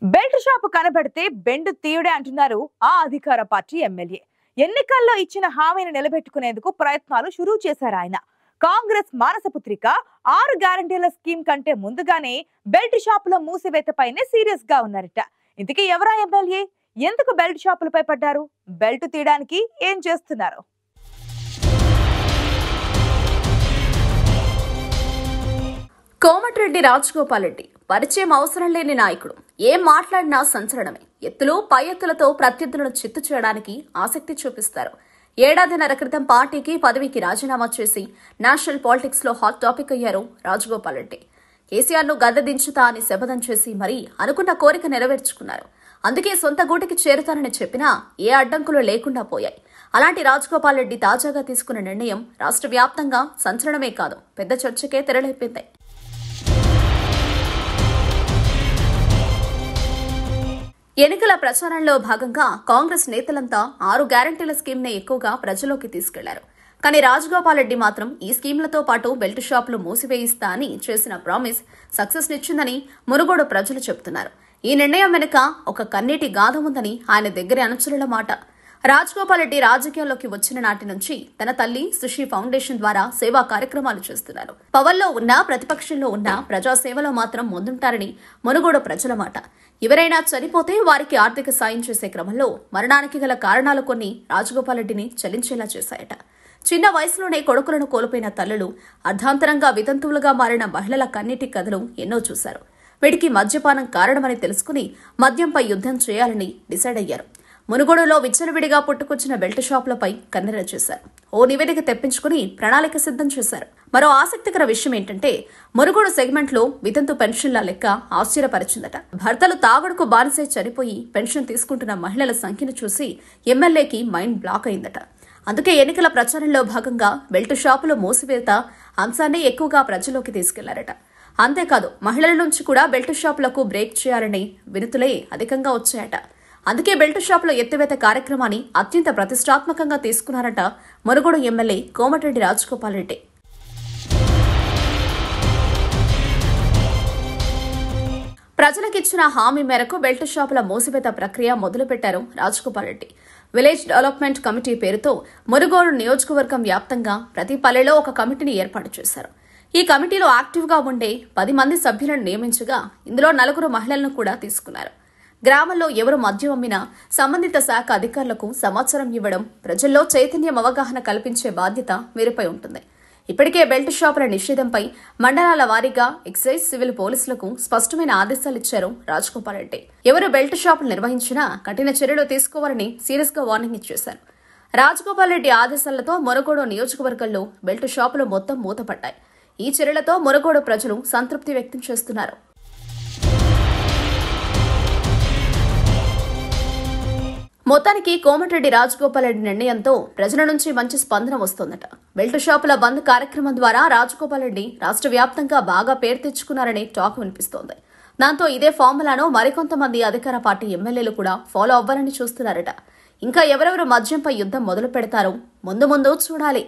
Belt shop కనబడితే బెండు తీయుడే అంటున్నారు ఆ అధికార పార్టీ ఎమ్మెల్యే. ఎన్నికల్లో ఇచ్చిన హామీని నిలబెట్టుకునేందుకు ప్రయత్నాలు షురూ చేశారు ఆయన. కాంగ్రెస్ మానసపుత్రిక 6 గ్యారంటీల స్కీమ్ కంటే ముందుగానే బెల్ట్ షాపుల మూసివేతపైనే సీరియస్ గా ఉన్నారట. ఇంతకీ ఎవరా ఎమ్మెల్యే? ఎందుకు బెల్ట్ షాపులపై పడ్డారు? బెల్ట్ తీయడానికి ఏం చేస్తున్నారు? కోమటిరెడ్డి రాజగోపాల్ రెడ్డి పరిచయం అవసరం లేని నాయకుడు. ఏం మాట్లాడినా సంచలనమే. ఎత్తులు పై ఎత్తులతో ప్రత్యర్థులను చిత్తు చేయడానికి ఆసక్తి చూపిస్తారు. ఏడాదిన్నర క్రితం పార్టీకి పదవికి రాజీనామా చేసి నేషనల్ పాలిటిక్స్ లో హాట్ టాపిక్ అయ్యారు రాజగోపాల్ రెడ్డి. కేసీఆర్ ను గద్దె దించుతా అని శపథం చేసి మరీ అనుకున్న కోరిక నెరవేర్చుకున్నారు. అందుకే సొంత గూటికి చేరుతానని చెప్పినా ఏ అడ్డంకులు లేకుండా పోయాయి. అలాంటి రాజగోపాల్ రెడ్డి తాజాగా తీసుకున్న నిర్ణయం రాష్ట్ర వ్యాప్తంగా సంచలనమే కాదు, పెద్ద చర్చకే తెరలేపింది. ఎన్నికల ప్రచారంలో భాగంగా కాంగ్రెస్ నేతలంతా 6 గ్యారంటీల స్కీమ్ నే ఎక్కువగా ప్రజల్లోకి తీసుకెళ్లారు. కానీ రాజగోపాల్ రెడ్డి మాత్రం ఈ స్కీమ్లతో పాటు బెల్ట్ షాపులు మూసివేయిస్తా అని చేసిన ప్రామిస్ సక్సెస్ నిచ్చిందని మునుగోడు ప్రజలు చెబుతున్నారు. ఈ నిర్ణయం వెనుక ఒక కన్నీటి గాథ ఉందని ఆయన దగ్గర అనుచరుల మాట. రాజగోపాల్ రెడ్డి రాజకీయాల్లోకి వచ్చిన నాటి నుంచి తన తల్లి సుషి ఫౌండేషన్ ద్వారా సేవా కార్యక్రమాలు చేస్తున్నారు. పవర్లో ఉన్నా ప్రతిపక్షంలో ఉన్నా ప్రజాసేవలో మాత్రం ముందుంటారని మునుగోడు ప్రజల మాట. ఎవరైనా చనిపోతే వారికి ఆర్థిక సాయం చేసే క్రమంలో మరణానికి గల కారణాలు కొన్ని రాజగోపాల్ రెడ్డిని చలించేలా చేశాయట. చిన్న వయసులోనే కొడుకులను కోల్పోయిన తల్లులు, అర్ధాంతరంగా వితంతువులుగా మారిన మహిళల కన్నీటి కథలు ఎన్నో చూశారు. వీటికి మద్యపానం కారణమని తెలుసుకుని మద్యంపై యుద్ధం చేయాలని డిసైడ్ అయ్యారు. మునుగోడులో విచ్చలవిడిగా పుట్టుకొచ్చిన బెల్ట్ షాపులపై కన్నెర చేశారు. ఓ నివేదిక తెప్పించుకుని ప్రణాళిక సిద్ధం చేశారు. మరో ఆసక్తికర విషయం ఏంటంటే మునుగోడు సెగ్మెంట్ లో వితంతు పెన్షన్ల లెక్క ఆశ్చర్యపరిచిందట. భర్తలు తాగుడుకు బానిసై చనిపోయి పెన్షన్ తీసుకుంటున్న మహిళల సంఖ్యను చూసి ఎమ్మెల్యేకి మైండ్ బ్లాక్ అయిందట. అందుకే ఎన్నికల ప్రచారంలో భాగంగా బెల్ట్ షాపులు మూసివేత అంశాన్ని ఎక్కువగా ప్రజల్లోకి తీసుకెళ్లారట. అంతేకాదు మహిళల నుంచి కూడా బెల్ట్ షాపులకు బ్రేక్ చేయాలనే వినతులే అధికంగా వచ్చాయట. అందుకే బెల్ట్ షాపుల ఎత్తివేత కార్యక్రమాన్ని అత్యంత ప్రతిష్టాత్మకంగా తీసుకున్నారట మునుగోడు ఎమ్మెల్యే కోమటిరెడ్డి రాజగోపాల్ రెడ్డి. ప్రజలకిచ్చిన హామీ మేరకు బెల్ట్ షాపుల మూసివేత ప్రక్రియ మొదలుపెట్టారు Rajagopal Reddy. Village development committee పేరుతో మునుగోడు నియోజకవర్గం వ్యాప్తంగా ప్రతి పల్లెలో ఒక కమిటీని ఏర్పాటు చేశారు. ఈ కమిటీలో యాక్టివ్గా ఉండే 10 మంది సభ్యులను నియమించగా ఇందులో 4 మహిళలను కూడా తీసుకున్నారు. గ్రామంలో ఎవరు మద్యం అమ్మినా సంబంధిత శాఖ అధికారులకు సమాచారం ఇవ్వడం, ప్రజల్లో చైతన్యం అవగాహన కల్పించే బాధ్యత వీరిపై ఉంటుంది. ఇప్పటికే బెల్ట్ షాపుల నిషేధంపై మండలాల వారీగా ఎక్సైజ్, సివిల్ పోలీసులకు స్పష్టమైన ఆదేశాలిచ్చారు రాజగోపాల్ రెడ్డి. ఎవరు బెల్ట్ షాపులు నిర్వహించినా కఠిన చర్యలు తీసుకోవాలని సీరియస్ గా వార్నింగ్ ఇచ్చేశారు. రాజగోపాల్ రెడ్డి ఆదేశాలతో మునుగోడు నియోజకవర్గంలో బెల్ట్ షాపులు మొత్తం మూతపడ్డాయి. ఈ చర్యలతో మునుగోడు ప్రజలు సంతృప్తి వ్యక్తం చేస్తున్నారు. మొత్తానికి కోమటిరెడ్డి రాజగోపాల్ రెడ్డి నిర్ణయంతో ప్రజల నుంచి మంచి స్పందన వస్తోందట. బెల్ట్ షాపుల బంద్ కార్యక్రమం ద్వారా రాజగోపాల్ రెడ్డి రాష్ట్ర వ్యాప్తంగా బాగా పేరు తెచ్చుకున్నారనే టాక్ వినిపిస్తోంది. దాంతో ఇదే ఫార్ములాను మరికొంతమంది అధికార పార్టీ ఎమ్మెల్యేలు కూడా ఫాలో అవ్వాలని చూస్తున్నారట. ఇంకా ఎవరెవరు మద్యంపై యుద్ధం మొదలు పెడతారో ముందు చూడాలి.